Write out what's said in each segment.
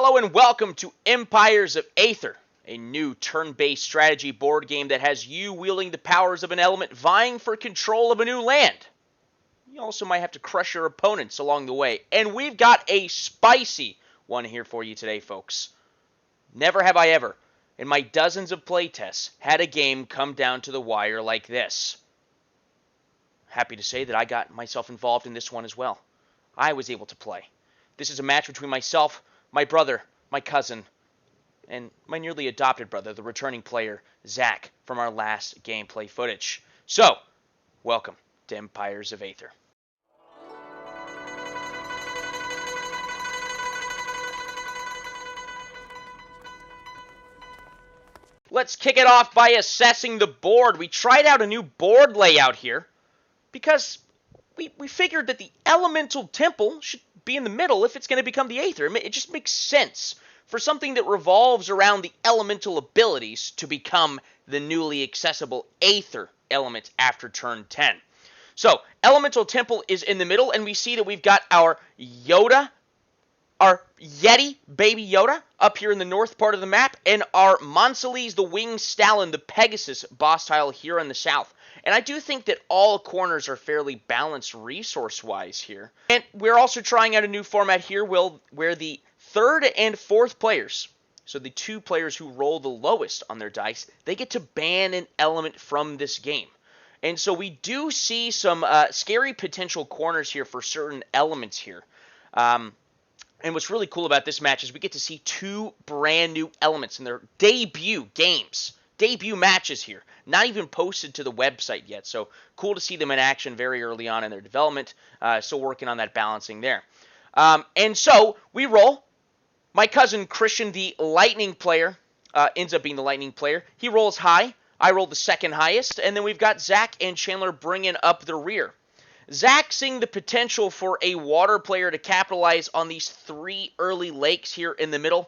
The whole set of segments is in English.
Hello and welcome to Empires of Aether, a new turn-based strategy board game that has you wielding the powers of an element vying for control of a new land. You also might have to crush your opponents along the way, and we've got a spicy one here for you today, folks. Never have I ever, in my dozens of playtests, had a game come down to the wire like this. Happy to say that I got myself involved in this one as well. I was able to play. This is a match between myself, my brother, my cousin, and my nearly adopted brother, the returning player, Zach, from our last gameplay footage. So, welcome to Empires of Aether. Let's kick it off by assessing the board. We tried out a new board layout here because we figured that the elemental temple should be in the middle if it's going to become the Aether. It just makes sense for something that revolves around the elemental abilities to become the newly accessible Aether element after turn 10. So, elemental temple is in the middle, and we see that we've got our Yoda, our Yeti, baby Yoda, up here in the north part of the map, and our Monsalese, the winged stallion, the Pegasus boss tile here in the south. And I do think that all corners are fairly balanced resource-wise here. And we're also trying out a new format here where the third and fourth players, so the two players who roll the lowest on their dice, they get to ban an element from this game. And so we do see some scary potential corners here for certain elements here. And what's really cool about this match is we get to see two brand new elements in their debut games. Debut matches here, not even posted to the website yet, so cool to see them in action very early on in their development. Still working on that balancing there. And so we roll. My cousin Christian, the lightning player, ends up being the lightning player. He rolls high. I roll the second highest, and then we've got Zach and Chandler bringing up the rear. Zach seeing the potential for a water player to capitalize on these three early lakes here in the middle.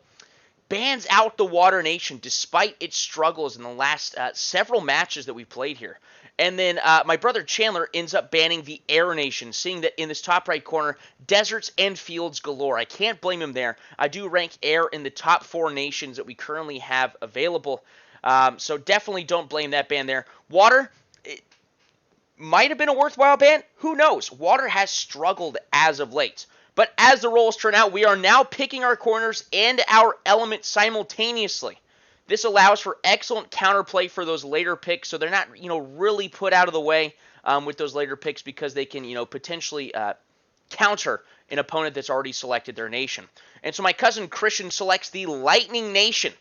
Bans out the Water Nation despite its struggles in the last several matches that we played here. And then my brother Chandler ends up banning the Air Nation, seeing that in this top right corner, deserts and fields galore. I can't blame him there. I do rank air in the top 4 nations that we currently have available. So definitely don't blame that ban there. Water, it might have been a worthwhile ban. Who knows? Water has struggled as of late. But as the rolls turn out, we are now picking our corners and our element simultaneously. This allows for excellent counterplay for those later picks, so they're not, really put out of the way with those later picks because they can, potentially counter an opponent that's already selected their nation. And so my cousin Christian selects the Lightning Nation.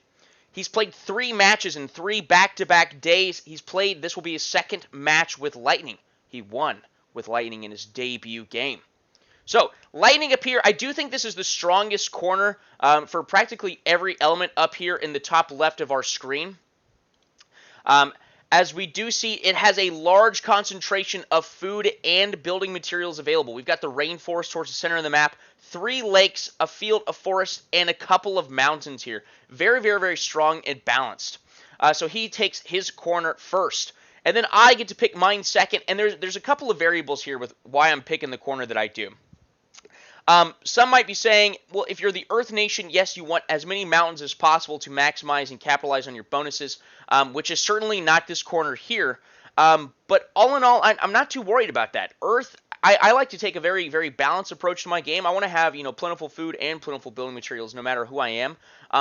He's played 3 matches in 3 back-to-back days. This will be his second match with Lightning. He won with Lightning in his debut game. So, Lightning up here, I do think this is the strongest corner for practically every element up here in the top left of our screen. As we do see, it has a large concentration of food and building materials available. We've got the rainforest towards the center of the map, 3 lakes, a field, a forest, and a couple of mountains here. Very, very, very strong and balanced. So he takes his corner first. And then I get to pick mine second, and there's a couple of variables here with why I'm picking the corner that I do. Some might be saying, well, if you're the Earth Nation, yes, you want as many mountains as possible to maximize and capitalize on your bonuses, which is certainly not this corner here. But all in all, I'm not too worried about that. Earth, I like to take a very, very balanced approach to my game. I want to have, plentiful food and plentiful building materials no matter who I am.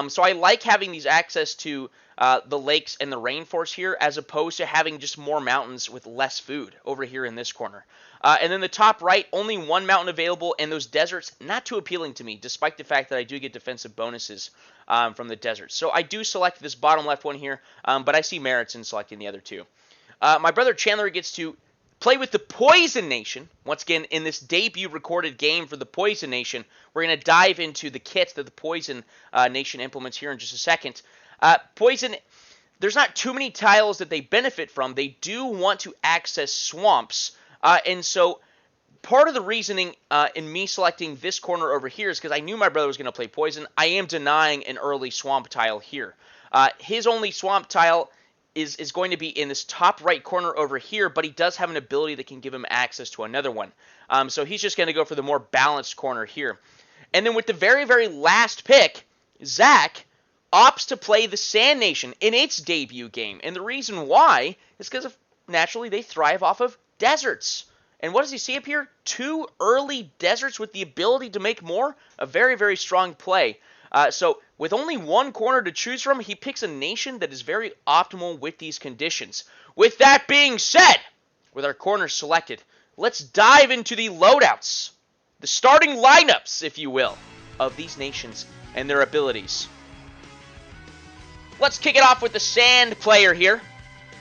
So I like having these access to the lakes and the rainforest here as opposed to having just more mountains with less food over here in this corner. And then the top right, only 1 mountain available, and those deserts, not too appealing to me, despite the fact that I do get defensive bonuses from the deserts. So I do select this bottom left one here, but I see merits in selecting the other 2. My brother Chandler gets to play with the Poison Nation. Once again, in this debut recorded game for the Poison Nation, we're going to dive into the kit that the Poison Nation implements here in just a second. Poison, there's not too many tiles that they benefit from. They do want to access swamps. And so part of the reasoning in me selecting this corner over here is because I knew my brother was going to play Poison. I am denying an early swamp tile here. His only swamp tile is going to be in this top right corner over here, but he does have an ability that can give him access to another one. So he's just going to go for the more balanced corner here. And then with the very, very last pick, Zach opts to play the Sand Nation in its debut game. And the reason why is because naturally they thrive off of deserts. And what does he see up here? 2 early deserts with the ability to make more. A very, very strong play. So with only 1 corner to choose from, he picks a nation that is very optimal with these conditions. With that being said, with our corners selected, let's dive into the loadouts. The starting lineups, if you will, of these nations and their abilities. Let's kick it off with the Sand player here.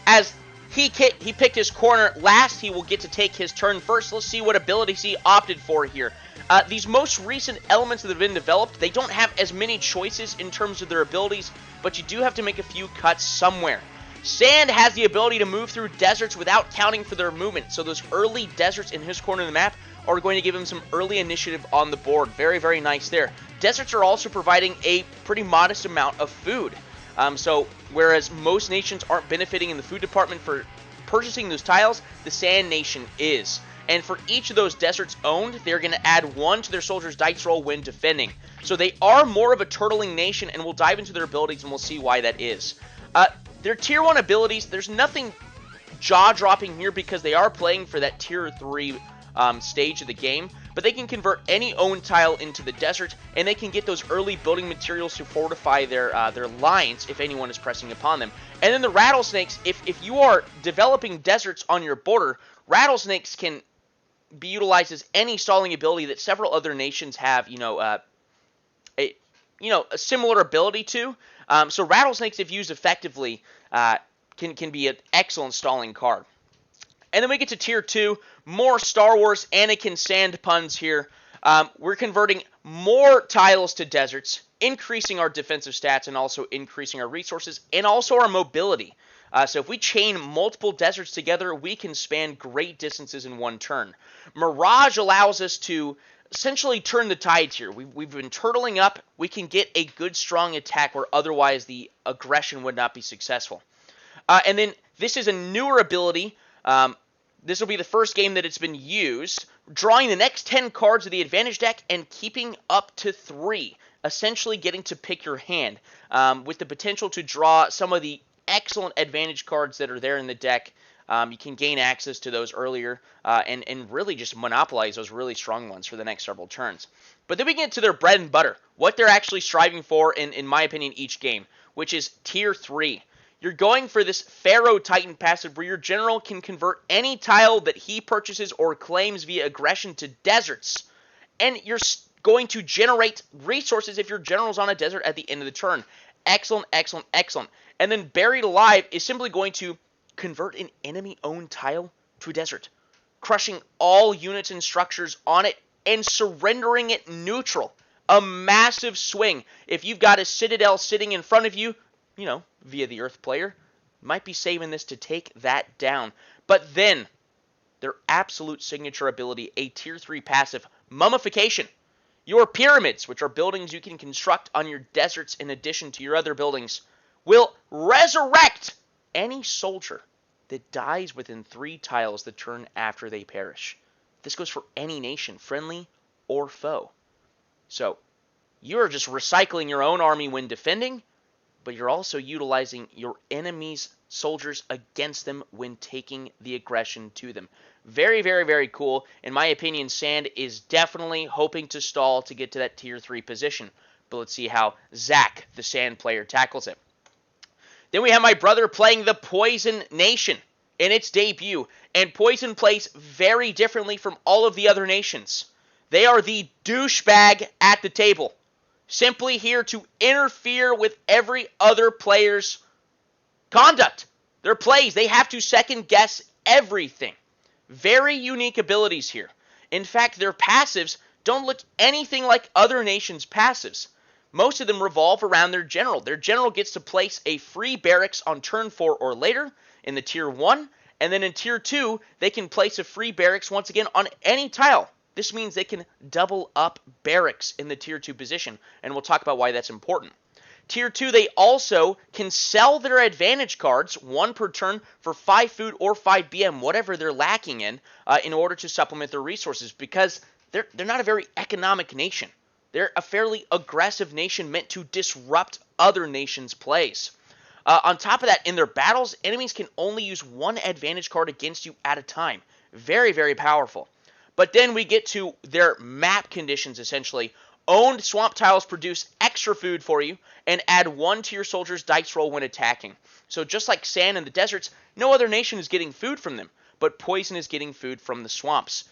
As he picked his corner last, he will get to take his turn first. Let's see what abilities he opted for here. These most recent elements that have been developed, they don't have as many choices in terms of their abilities, but you do have to make a few cuts somewhere. Sand has the ability to move through deserts without counting for their movement, so those early deserts in his corner of the map are going to give him some early initiative on the board. Very, very nice there. Deserts are also providing a pretty modest amount of food. So whereas most nations aren't benefiting in the food department for purchasing those tiles, the Sand Nation is. And for each of those deserts owned, they're going to add 1 to their soldiers' dice roll when defending. So they are more of a turtling nation, and we'll dive into their abilities and we'll see why that is. Their tier 1 abilities, there's nothing jaw-dropping here because they are playing for that tier 3 stage of the game, but they can convert any owned tile into the desert, and they can get those early building materials to fortify their lines if anyone is pressing upon them. And then the rattlesnakes, if you are developing deserts on your border, rattlesnakes can be utilized as any stalling ability that several other nations have, a similar ability to. So rattlesnakes, if used effectively, can be an excellent stalling card. And then we get to tier 2, more Star Wars Anakin sand puns here. We're converting more tiles to deserts, increasing our defensive stats and also increasing our resources and also our mobility. So if we chain multiple deserts together, we can span great distances in one turn. Mirage allows us to essentially turn the tides here. We've been turtling up. We can get a good, strong attack where otherwise the aggression would not be successful. And then this is a newer ability. This will be the first game that it's been used. Drawing the next 10 cards of the advantage deck and keeping up to 3. Essentially getting to pick your hand. With the potential to draw some of the excellent advantage cards that are there in the deck. You can gain access to those earlier and really just monopolize those really strong ones for the next several turns. But then we get to their bread and butter. What they're actually striving for, in my opinion, each game. Which is tier 3. You're going for this Pharaoh Titan passive where your general can convert any tile that he purchases or claims via aggression to deserts. And you're going to generate resources if your general's on a desert at the end of the turn. Excellent, excellent, excellent. And then Buried Alive is simply going to convert an enemy-owned tile to a desert, crushing all units and structures on it and surrendering it neutral. A massive swing. If you've got a Citadel sitting in front of you, via the Earth player, might be saving this to take that down. But then, their absolute signature ability, a tier 3 passive, Mummification. Your pyramids, which are buildings you can construct on your deserts in addition to your other buildings, will resurrect any soldier that dies within 3 tiles the turn after they perish. This goes for any nation, friendly or foe. So, you're just recycling your own army when defending, but you're also utilizing your enemy's soldiers against them when taking the aggression to them. Very, very, very cool. In my opinion, Sand is definitely hoping to stall to get to that tier 3 position. But let's see how Zach, the Sand player, tackles it. Then we have my brother playing the Poison Nation in its debut. And Poison plays very differently from all of the other nations. They are the douchebag at the table. Simply here to interfere with every other player's conduct. Their plays, they have to second guess everything. Very unique abilities here. In fact, their passives don't look anything like other nations' passives. Most of them revolve around their general. Their general gets to place a free barracks on turn 4 or later in the tier 1. And then in tier 2, they can place a free barracks once again on any tile. This means they can double up barracks in the tier 2 position, and we'll talk about why that's important. Tier 2, they also can sell their advantage cards, 1 per turn, for 5 food or 5 BM, whatever they're lacking in order to supplement their resources, because they're not a very economic nation. They're a fairly aggressive nation meant to disrupt other nations' plays. On top of that, in their battles, enemies can only use one advantage card against you at a time. Very, very powerful. But then we get to their map conditions, essentially. Owned swamp tiles produce extra food for you and add 1 to your soldier's dice roll when attacking. So just like sand in the deserts, no other nation is getting food from them, but poison is getting food from the swamps,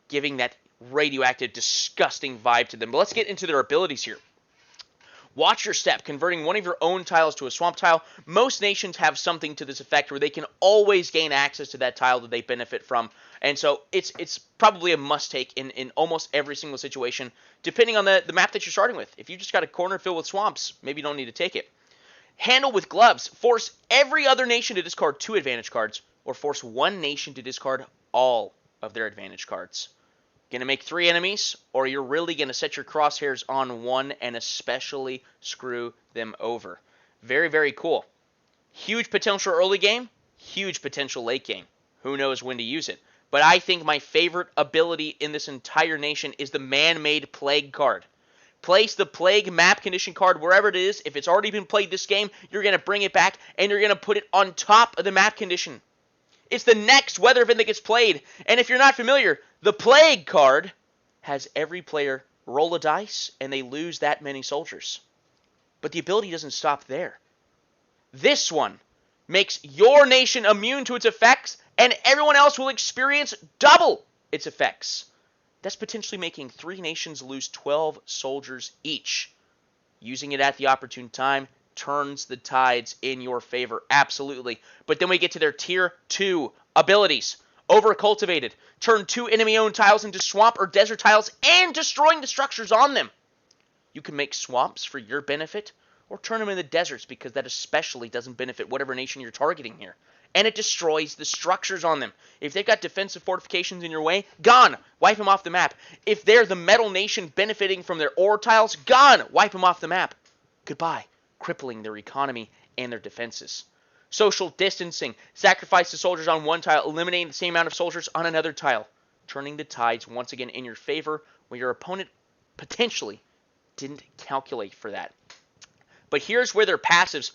giving that radioactive, disgusting vibe to them. But let's get into their abilities here. Watch your step, converting one of your own tiles to a swamp tile. Most nations have something to this effect where they can always gain access to that tile that they benefit from. And so it's probably a must-take in almost every single situation, depending on the map that you're starting with. If you just got a corner filled with swamps, maybe you don't need to take it. Handle with gloves. Force every other nation to discard 2 advantage cards, or force one nation to discard all of their advantage cards. Going to make 3 enemies, or you're really going to set your crosshairs on one and especially screw them over. Very, very cool. Huge potential early game, huge potential late game. Who knows when to use it. But I think my favorite ability in this entire nation is the man-made plague card. Place the plague map condition card wherever it is. If it's already been played this game, you're going to bring it back and you're going to put it on top of the map condition. It's the next weather event that gets played. And if you're not familiar, the Plague card has every player roll a dice and they lose that many soldiers. But the ability doesn't stop there. This one makes your nation immune to its effects and everyone else will experience double its effects. That's potentially making 3 nations lose 12 soldiers each. Using it at the opportune time turns the tides in your favor, absolutely. But then we get to their tier 2 abilities. Overcultivated. Turn 2 enemy-owned tiles into swamp or desert tiles and destroying the structures on them. You can make swamps for your benefit or turn them into deserts because that especially doesn't benefit whatever nation you're targeting here. And it destroys the structures on them. If they've got defensive fortifications in your way, gone. Wipe them off the map. If they're the metal nation benefiting from their ore tiles, gone. Wipe them off the map. Goodbye. Crippling their economy and their defenses. Social distancing. Sacrifice the soldiers on one tile, eliminating the same amount of soldiers on another tile. Turning the tides once again in your favor when your opponent potentially didn't calculate for that. But here's where their passives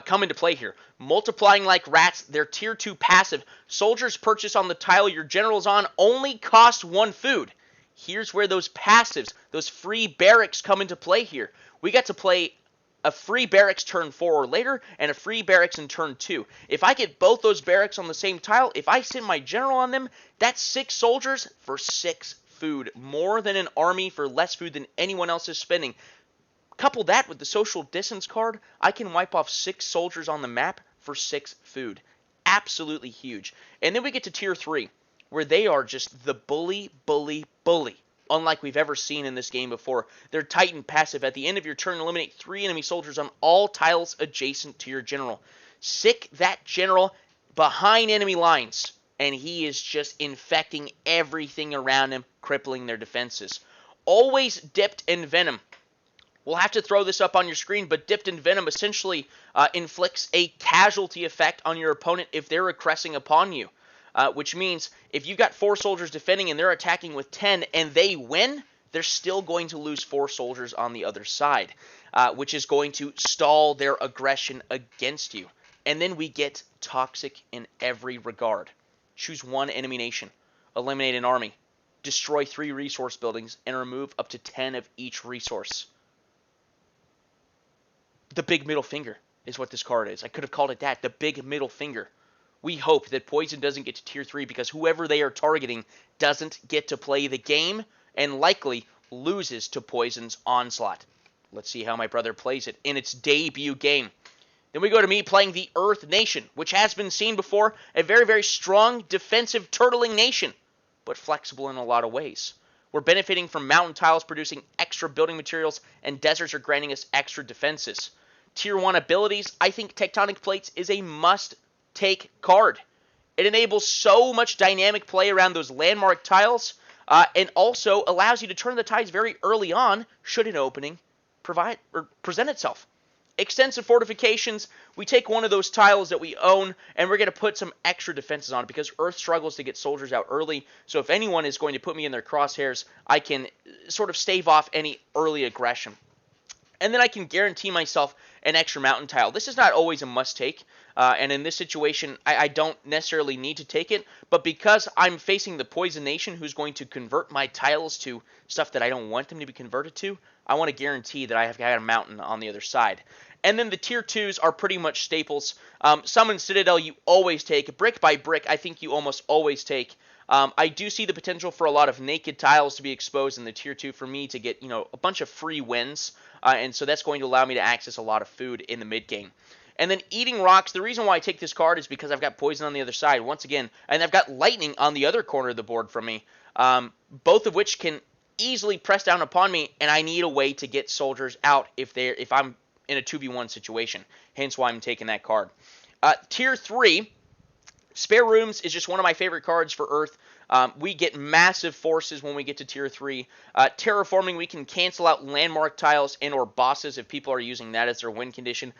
come into play here. Multiplying like rats, their tier 2 passive. Soldiers purchased on the tile your general's on only cost 1 food. Here's where those passives, those free barracks come into play here. We got to play a free barracks turn 4 or later, and a free barracks in turn 2. If I get both those barracks on the same tile, if I send my general on them, that's 6 soldiers for 6 food. More than an army for less food than anyone else is spending. Couple that with the social distance card, I can wipe off 6 soldiers on the map for 6 food. Absolutely huge. And then we get to tier 3, where they are just the bully, unlike we've ever seen in this game before. Their Titan passive. At the end of your turn, eliminate 3 enemy soldiers on all tiles adjacent to your general. Sick that general behind enemy lines, and he is just infecting everything around him, crippling their defenses. Always dipped in venom. We'll have to throw this up on your screen, but dipped in venom essentially inflicts a casualty effect on your opponent if they're aggressing upon you. Which means if you've got 4 soldiers defending and they're attacking with 10 and they win, they're still going to lose 4 soldiers on the other side, which is going to stall their aggression against you. And then we get toxic in every regard. Choose 1 enemy nation, eliminate an army, destroy 3 resource buildings, and remove up to 10 of each resource. The big middle finger is what this card is. I could have called it that, the big middle finger. We hope that Poison doesn't get to tier 3 because whoever they are targeting doesn't get to play the game and likely loses to Poison's onslaught. Let's see how my brother plays it in its debut game. Then we go to me playing the Earth Nation, which has been seen before, a very, very strong defensive turtling nation, but flexible in a lot of ways. We're benefiting from mountain tiles producing extra building materials, and deserts are granting us extra defenses. Tier 1 abilities, I think Tectonic Plates is a must-take card. It enables so much dynamic play around those landmark tiles, and also allows you to turn the tides very early on should an opening present itself. extensive fortifications. We take one of those tiles that we own, and we're going to put some extra defenses on it because Earth struggles to get soldiers out early. So if anyone is going to put me in their crosshairs, I can sort of stave off any early aggression. And then I can guarantee myself an extra mountain tile. This is not always a must-take, and in this situation, I don't necessarily need to take it, but because I'm facing the Poison Nation who's going to convert my tiles to stuff that I don't want them to be converted to, I want to guarantee that I have got a mountain on the other side. And then the tier 2s are pretty much staples. Summon Citadel you always take. Brick by brick, I think you almost always take. I do see the potential for a lot of naked tiles to be exposed in the tier 2 for me to get, a bunch of free wins. And so that's going to allow me to access a lot of food in the mid game. And then Eating Rocks, the reason why I take this card is because I've got Poison on the other side, once again. And I've got Lightning on the other corner of the board from me. Both of which can easily press down upon me, and I need a way to get soldiers out if I'm in a 2v1 situation. Hence why I'm taking that card. Tier 3, Spare Rooms is just one of my favorite cards for Earth. We get massive forces when we get to Tier 3. Terraforming, we can cancel out landmark tiles and or bosses if people are using that as their win condition.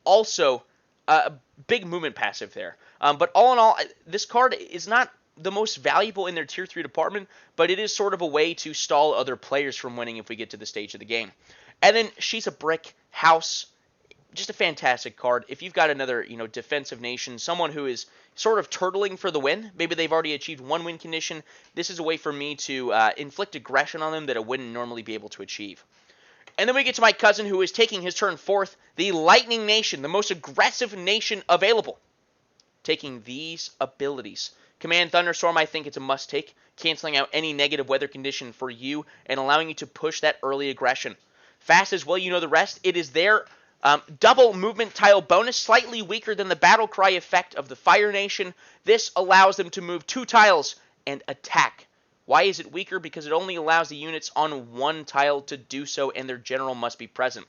Also, a big movement passive there. But all in all, this card is not the most valuable in their Tier 3 department, but it is sort of a way to stall other players from winning if we get to the stage of the game. And then She's a Brick House. Just a fantastic card. If you've got another, defensive nation, someone who is sort of turtling for the win, maybe they've already achieved one win condition, this is a way for me to inflict aggression on them that I wouldn't normally be able to achieve. And then we get to my cousin who is taking his turn fourth, the Lightning Nation, the most aggressive nation available. Taking these abilities. Command Thunderstorm, I think it's a must-take, canceling out any negative weather condition for you and allowing you to push that early aggression. Fast as well, you know the rest. It is their double movement tile bonus, slightly weaker than the Battle Cry effect of the Fire Nation. This allows them to move 2 tiles and attack. Why is it weaker? Because it only allows the units on 1 tile to do so, and their general must be present.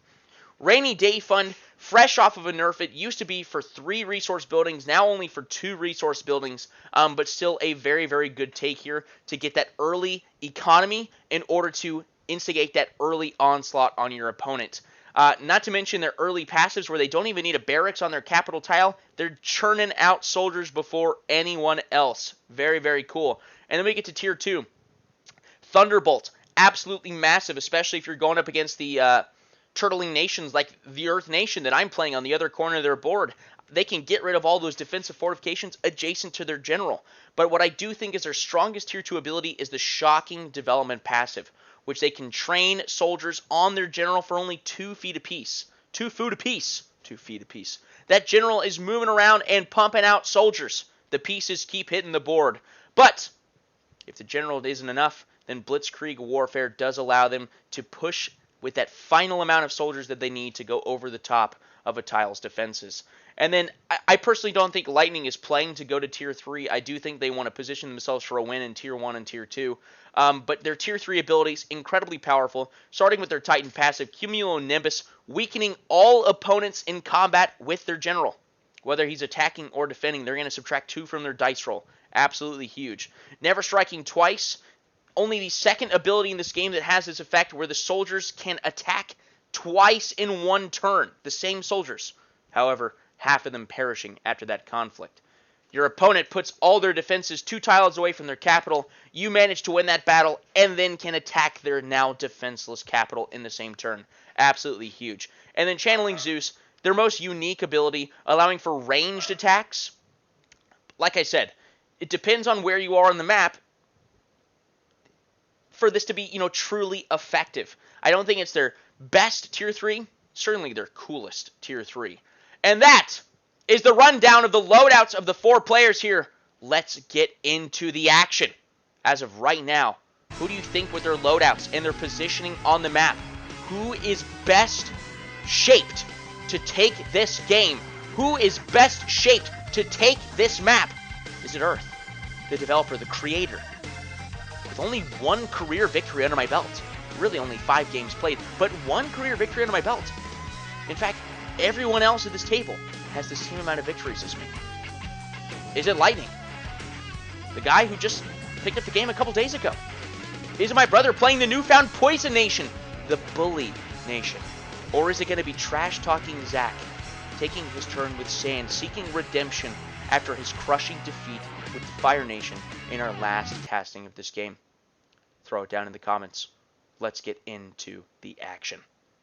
Rainy Day Fund, fresh off of a nerf. It used to be for 3 resource buildings, now only for 2 resource buildings, but still a very, very good take here to get that early economy in order to instigate that early onslaught on your opponent. Not to mention their early passives where they don't even need a barracks on their capital tile. They're churning out soldiers before anyone else. Very, very cool. And then we get to Tier 2. Thunderbolt, absolutely massive, especially if you're going up against the turtling nations like the Earth Nation that I'm playing on the other corner of their board. They can get rid of all those defensive fortifications adjacent to their general. But what I do think is their strongest Tier 2 ability is the Shocking Development passive, which they can train soldiers on their general for only 2 feet apiece. 2 food apiece. 2 feet apiece. That general is moving around and pumping out soldiers. The pieces keep hitting the board. But if the general isn't enough, then Blitzkrieg Warfare does allow them to push with that final amount of soldiers that they need to go over the top of a tile's defenses. And then I personally don't think Lightning is playing to go to Tier 3. I do think they want to position themselves for a win in Tier 1 and Tier 2. But their Tier 3 abilities, incredibly powerful, starting with their Titan passive, Cumulonimbus, weakening all opponents in combat with their general. Whether he's attacking or defending, they're going to subtract 2 from their dice roll. Absolutely huge. Never Striking Twice, only the second ability in this game that has this effect where the soldiers can attack twice in 1 turn. The same soldiers. However, half of them perishing after that conflict. Your opponent puts all their defenses 2 tiles away from their capital. You manage to win that battle and then can attack their now defenseless capital in the same turn. Absolutely huge. And then Channeling Zeus, their most unique ability, allowing for ranged attacks. Like I said, it depends on where you are on the map for this to be, truly effective. I don't think it's their best Tier 3, certainly their coolest Tier 3. And that is the rundown of the loadouts of the 4 players here. Let's get into the action. As of right now, who do you think with their loadouts and their positioning on the map? Who is best shaped to take this game? Who is best shaped to take this map? Is it Earth, the developer, the creator? With only 1 career victory under my belt. Really only 5 games played, but 1 career victory under my belt. In fact, everyone else at this table has the same amount of victories as me. Is it Lightning? The guy who just picked up the game a couple days ago. Is it my brother playing the newfound Poison Nation? The Bully Nation. Or is it going to be trash-talking Zach, taking his turn with sand, seeking redemption after his crushing defeat with the Fire Nation in our last casting of this game? Throw it down in the comments. Let's get into the action.